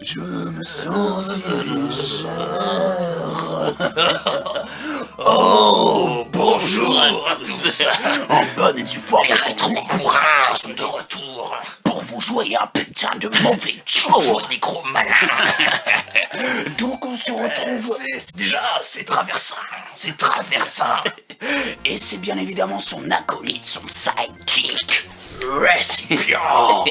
Je me sens si légère. Oh, bonjour à tous. En bonne et due forme. Les rétro-courants sont de retour Pour vous jouer un putain de mauvais pour show. des gros malins. Donc on se retrouve. C'est traversant. C'est traversant. Et c'est bien évidemment son acolyte, son sidekick. Récipient.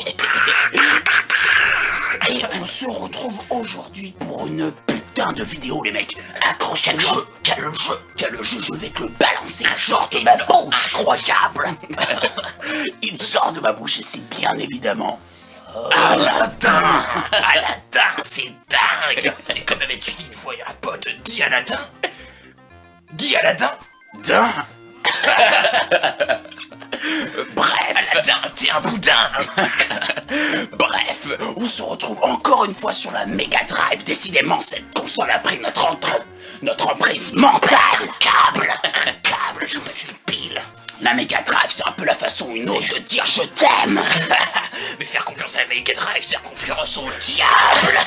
Et on se retrouve aujourd'hui pour une putain de vidéo, les mecs. Accrochez-vous. Quel jeu, je vais te le balancer. Il sort de ma bouche. Incroyable. Il sort de ma bouche et c'est bien évidemment Aladdin. Aladdin, c'est dingue. Et comme avait dit une fois un pote, dis Aladdin. Dis Aladdin. Bref, Aladdin, t'es un boudin. bref, on se retrouve encore une fois sur la Mega Drive. Décidément, cette console a pris notre emprise mentale. Un câble, je mets une pile. La Mega Drive, c'est un peu la façon ou une autre de dire je t'aime. Mais faire confiance à la Mega Drive, c'est faire confiance au diable.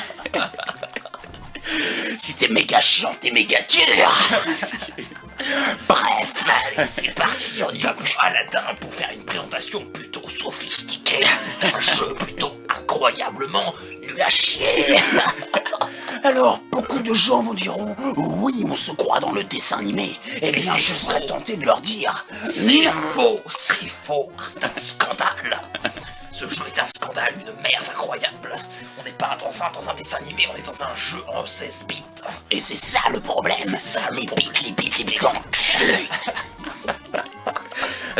Si t'es méga chiant, t'es méga dur. Bref, Allez, c'est parti, on y va. Aladdin pour faire une présentation plutôt sophistiquée. Un jeu plutôt incroyablement nul à chier. alors beaucoup de gens vous diront oui, on se croit dans le dessin animé. Eh bien, c'est je serais faux. tenté de leur dire C'est non. faux, c'est faux. C'est un scandale. Ce jeu est un scandale, une merde incroyable. On n'est pas dans un dessin animé, on est dans un jeu en 16 bits. Et c'est ça le problème. C'est ça, le les problème. bits dans le cul.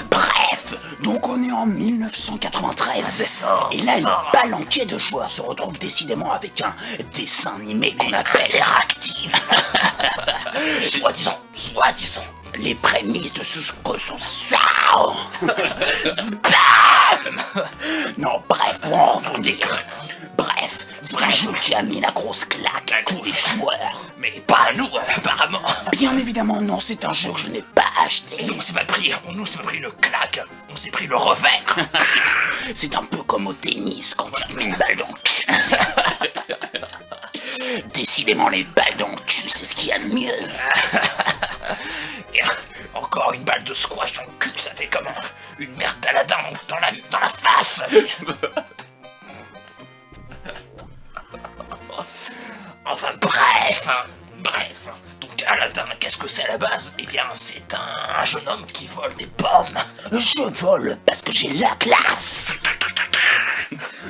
Bref, donc on est en 1993. C'est ça, Et là, c'est une ça. palanquée de joueurs se retrouve décidément avec un dessin animé qu'on appelle Interactif. Soi-disant. les prémices de ce que sont ça. Bam. Non, bref, pour en revenir. Bref, c'est un jeu qui a mis la grosse claque à tous les joueurs. Mais pas à nous, apparemment. Bien évidemment, non, c'est un jeu que je n'ai pas acheté. Nous, c'est pas pris une claque. On s'est pris le revers. C'est un peu comme au tennis quand tu te mets une balle dans le cul. Décidément, les balles dans le cul, c'est ce qu'il y a de mieux. Et encore une balle de squash dans le cul, ça fait comme une merde d'Aladin dans la face. Enfin bref. Donc Aladdin, qu'est-ce que c'est à la base? Eh bien, c'est un jeune homme qui vole des pommes. Je vole parce que j'ai la classe.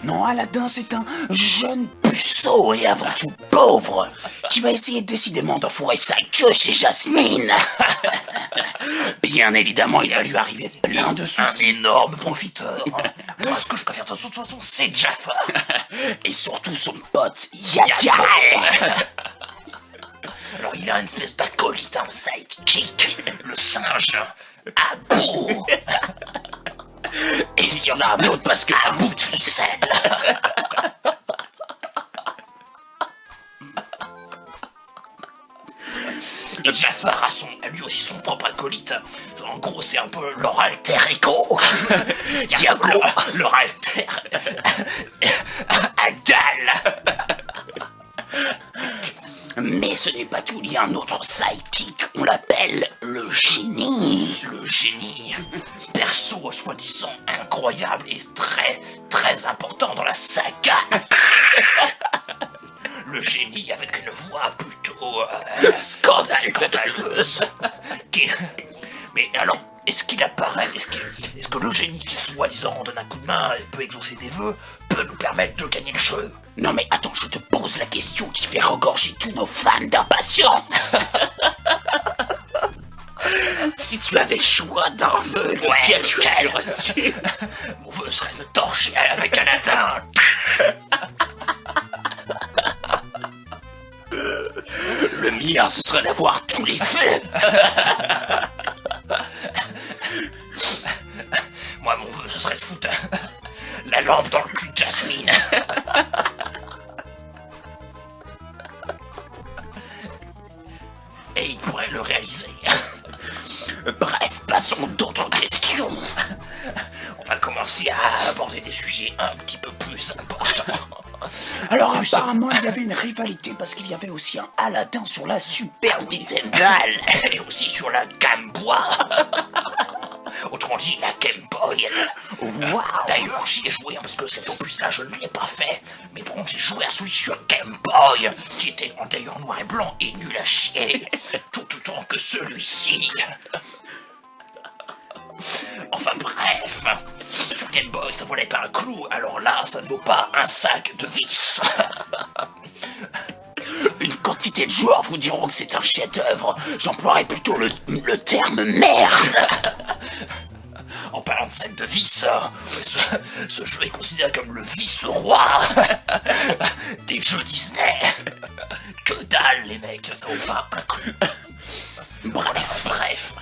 Non, Aladdin, c'est un jeune puceau et avant tout pauvre qui va essayer décidément d'enfourrer sa queue chez Jasmine. Bien évidemment, il va lui arriver plein de Un soucis. énorme profiteur. Moi, ce que je préfère de toute façon, c'est Jafar. Et surtout son pote Yagal. Alors, il a une espèce d'acolyte, un sidekick, le singe, Abu. Et il y en a un autre parce que À bout de ficelle. Et Jafar a lui aussi son propre acolyte. En gros, c'est un peu leur alter ego. Yago, leur alter. Agal. Mais ce n'est pas tout, il y a un autre sidekick, on l'appelle le génie. Le génie. Perso, soi-disant incroyable et très, très important dans la saga. Le génie avec une voix plutôt scandaleuse. Mais alors, est-ce qu'il apparaît, est-ce que le génie qui soi-disant donne un coup de main et peut exaucer des vœux peut nous permettre de gagner le jeu? Non mais attends, je te pose la question qui fait regorger tous nos fans d'impatience. Si tu avais le choix d'un vœu, lequel choisirais-tu? Mon vœu serait de me torcher avec Aladdin. Le mien, ce serait d'avoir tous les feux. Moi, mon vœu, ce serait de foutre la lampe dans le cul de Jasmine. Et il pourrait le réaliser. Bref, passons d'autres questions. On va commencer à aborder des sujets un petit peu plus importants. Alors apparemment il y avait une rivalité parce qu'il y avait aussi un Aladdin sur la Super Nintendo. Et aussi sur la Game Boy. Autrement dit, la Game Boy. Waouh. D'ailleurs, j'y ai joué, hein, parce que cet opus-là, je ne l'ai pas fait. Mais bon, j'ai joué à celui sur Game Boy, qui était d'ailleurs noir et blanc et nul à chier. Tout autant que celui-ci. Enfin bref, sur Game Boy, ça volait pas un clou, alors là, ça ne vaut pas un sac de vis. Une quantité de joueurs vous diront que c'est un chef-d'œuvre. J'emploierais plutôt le terme merde. En parlant de sac de vis, ce jeu est considéré comme le vice-roi des jeux Disney. Que dalle, les mecs, ça vaut pas un clou. Bref.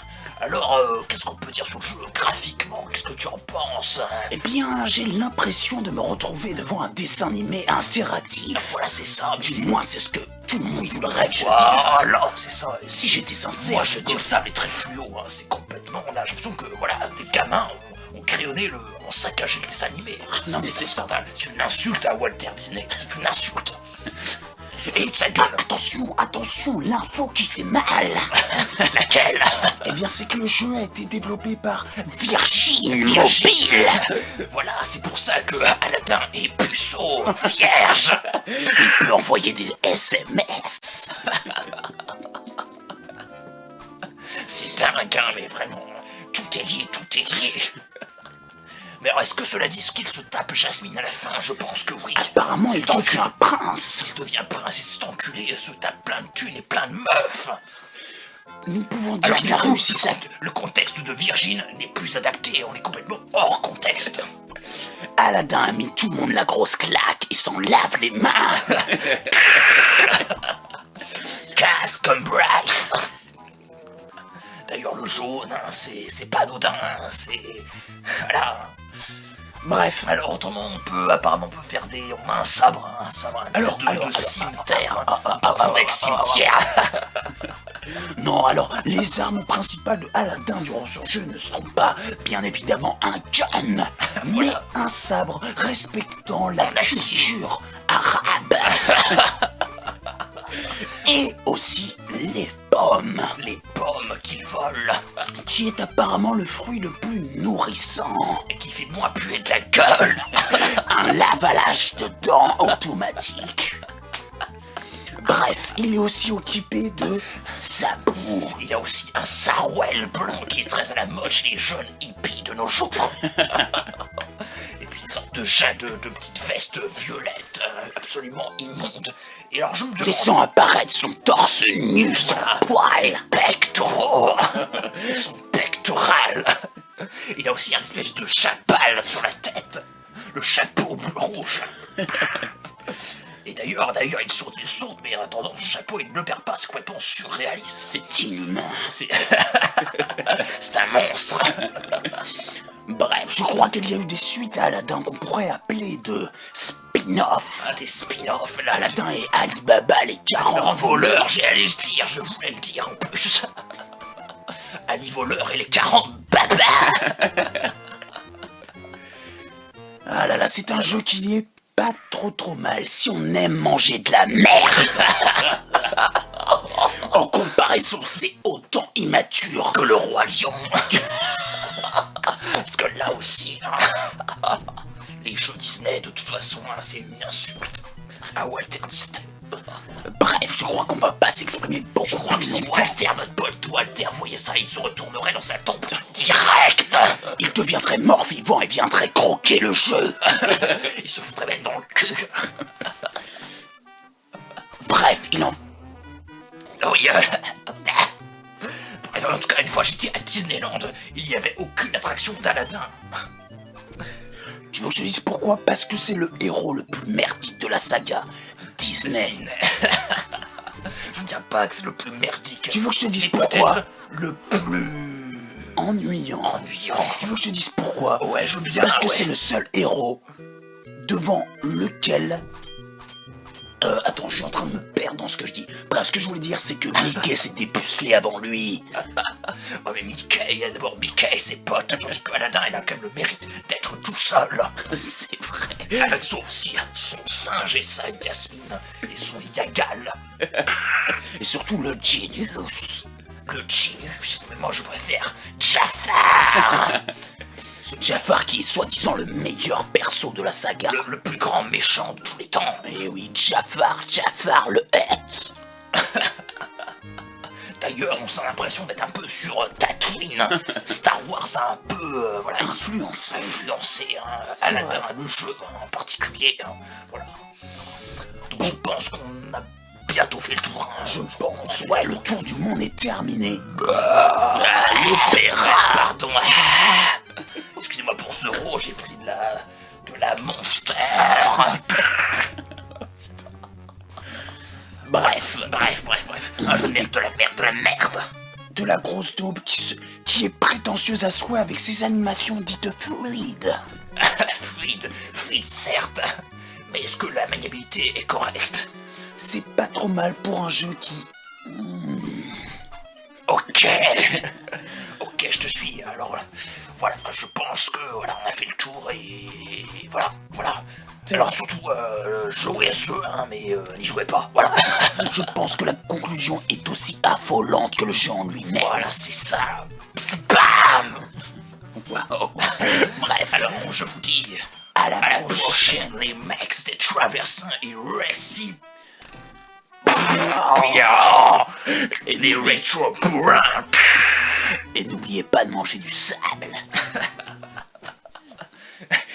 Alors, qu'est-ce qu'on peut dire sur le jeu graphiquement? Qu'est-ce que tu en penses? Eh bien, j'ai l'impression de me retrouver devant un dessin animé interactif. Voilà, c'est ça. Du moins, c'est ce que tout le monde voudrait que je dise. Voilà, c'est ça. Si j'étais sincère, Moi, je dis ça, mais très fluo. Hein. C'est complètement. Là, j'ai l'impression que, voilà, des gamins ont crayonné ont saccagé le dessin animé. Non, mais c'est ça. C'est une insulte à Walter Disney. C'est une insulte. Et sa gueule. Attention, l'info qui fait mal. Laquelle? Eh bien, c'est que le jeu a été développé par Virgin Mobile. Voilà, c'est pour ça que Aladdin est puceau, vierge. Il peut envoyer des SMS. C'est dingue, hein, mais vraiment, tout est lié. Mais alors, est-ce que cela dit qu'il se tape Jasmine à la fin? Je pense que oui. Apparemment, il devient prince. Il devient prince et cet enculé se tape plein de thunes et plein de meufs. Nous pouvons dire Alors, qu'il a réussi ça. Le contexte de Virgin n'est plus adapté, on est complètement hors contexte. Aladdin a mis tout le monde la grosse claque et s'en lave les mains. Casse comme Bryce. D'ailleurs, le jaune, hein, c'est pas anodin, hein, c'est... Voilà. Bref. Alors, autrement, on peut faire on a un sabre, un espèce de cimetière, un contexte cimetière. Non, alors, les armes principales de Aladdin durant ce jeu ne seront pas, bien évidemment, un gun, mais un sabre respectant la culture arabe. Et aussi les pommes. Les pommes qu'il vole. Qui est apparemment le fruit le plus nourrissant. Et qui fait moins puer de la gueule. Un lavalage de dents automatique. Bref, il est aussi équipé de sabots. Il y a aussi un sarouel blanc qui est très à la mode chez les jeunes hippies de nos jours. Et puis une sorte de petite veste violette, absolument immonde. Et alors je me demande... Laissant apparaître son torse nu, son poil. Ses pectoraux. Son pectoral. Il a aussi un espèce de chapal sur la tête. Le chapeau bleu rouge. Et d'ailleurs, il saute, mais en attendant, ce chapeau, il ne le perd pas, c'est complètement surréaliste. C'est inhumain. C'est un monstre. Bref, je crois qu'il y a eu des suites à Aladdin qu'on pourrait appeler de spin-off. Des spin-offs, là. Aladdin et Alibaba, les 40 voleurs. Je voulais le dire en plus. Ali voleur et les 40 babas. Ah là là, c'est un jeu qui est pas trop mal si on aime manger de la merde. En comparaison, c'est autant immature que le roi lion. Parce que là aussi, hein, les jeux Disney, de toute façon, hein, c'est une insulte à Walter Disney. Bref, je crois qu'on va pas s'exprimer beaucoup. Je crois que si Walter, notre pote Walter, voyait ça, il se retournerait dans sa tombe direct. Il deviendrait mort-vivant et viendrait croquer le jeu. Il se foutrait même dans le cul. Bref, Oui, Bref, en tout cas, une fois j'étais à Disneyland, il n'y avait aucune attraction d'Aladin. Tu veux que je te dise pourquoi? Parce que c'est le héros le plus merdique de la saga. Disney. Je ne dirais pas que c'est le plus merdique. Tu veux que je te dise mais pourquoi? Peut-être le plus... Ennuyant. Tu veux que je te dise pourquoi? Ouais, je veux bien. Parce que c'est le seul héros devant lequel Attends, je suis en train de me perdre dans ce que je dis. Bref, ce que je voulais dire, c'est que Mickey s'est dépucelé avant lui. Oh mais Mickey, d'abord Mickey et ses potes, tandis que Aladdin, il a quand même le mérite d'être tout seul. C'est vrai. Avec aussi son singe et sa Yasmine et son Yagal. Et surtout le Genius. Le Genius, mais moi je préfère Jafar. Ce Jafar qui est soi-disant le meilleur perso de la saga. Le plus grand méchant de tous les temps. Et oui, Jafar, le Hutt. D'ailleurs, on sent l'impression d'être un peu sur Tatooine. Star Wars a un peu Influencé. Aladdin, le jeu en particulier. Voilà. Donc je pense qu'on a bientôt fait le tour. Je pense, ouais, le tour du monde est terminé. L'opéra, pardon. Excusez-moi pour ce rot, j'ai pris de la Monster. Bref. Un jeu de merde, de la merde. De la grosse daube qui est prétentieuse à souhait avec ses animations dites fluides. Fluide certes, mais est-ce que la maniabilité est correcte? C'est pas trop mal pour un jeu qui... Ok, je te suis. Alors voilà, je pense que on a fait le tour et voilà. Alors surtout, jouez à ce jeu, mais n'y jouez pas. Voilà. Je pense que la conclusion est aussi affolante que le jeu en lui-même. Voilà, c'est ça. Bam. Wow. Bref, alors je vous dis À la prochaine, les mecs des Traversins et Récits. Et les rétro bourrins. Et n'oubliez pas de manger du sable.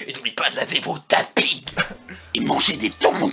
Et n'oubliez pas de laver vos tapis. Et manger des tongs.